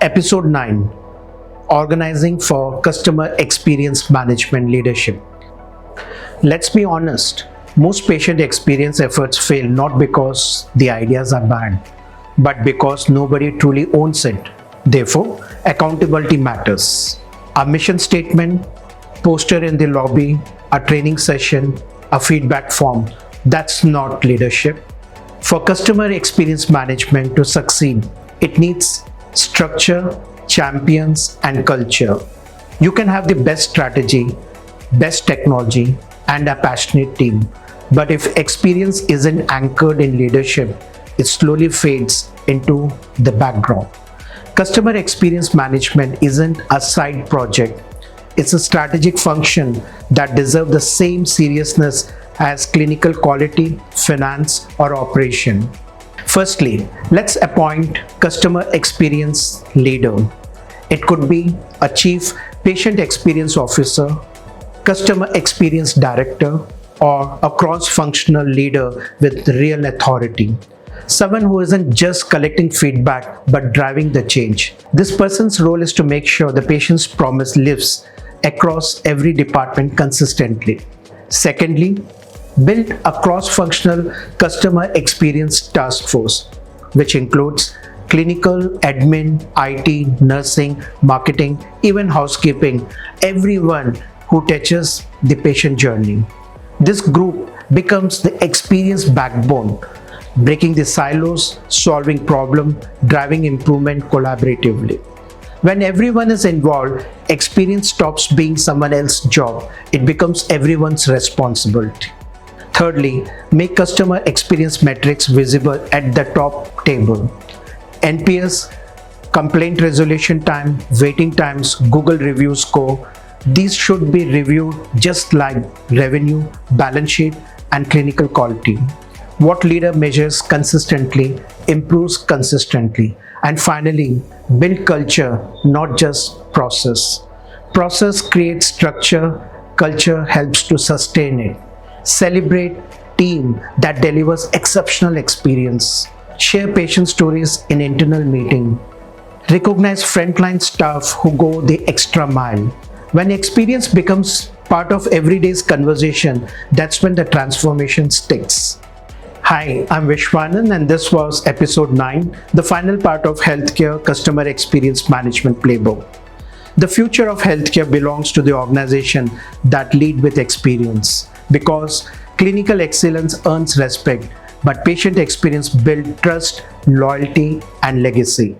Episode 9: Organizing for Customer Experience Management Leadership. Let's be honest, most patient experience efforts fail not because the ideas are bad, but because nobody truly owns it. Therefore, accountability matters. A mission statement, poster in the lobby, a training session, a feedback form, that's not leadership. For customer experience management to succeed, it needs structure, champions, and culture. You can have the best strategy, best technology, and a passionate team. But if experience isn't anchored in leadership, it slowly fades into the background. Customer experience management isn't a side project. It's a strategic function that deserves the same seriousness as clinical quality, finance, or operation. Firstly, let's appoint customer experience leader. It could be a chief patient experience officer, customer experience director, or a cross-functional leader with real authority. Someone who isn't just collecting feedback but driving the change. This person's role is to make sure the patient's promise lives across every department consistently. Secondly, build a cross-functional customer experience task force, which includes clinical, admin, IT, nursing, marketing, even housekeeping, everyone who touches the patient journey. This group becomes the experience backbone, breaking the silos, solving problems, driving improvement collaboratively. When everyone is involved, experience stops being someone else's job. It becomes everyone's responsibility. Thirdly, make customer experience metrics visible at the top table. NPS, complaint resolution time, waiting times, Google review score, these should be reviewed just like revenue, balance sheet, and clinical quality. What leader measures consistently improves consistently. And finally, build culture, not just process. Process creates structure, culture helps to sustain it. Celebrate team that delivers exceptional experience. Share patient stories in internal meeting. Recognize frontline staff who go the extra mile. When experience becomes part of everyday's conversation, that's when the transformation sticks. Hi, I'm Vishwanand and this was episode 9, the final part of Healthcare Customer Experience Management Playbook. The future of healthcare belongs to the organization that lead with experience, because clinical excellence earns respect, but patient experience builds trust, loyalty, and legacy.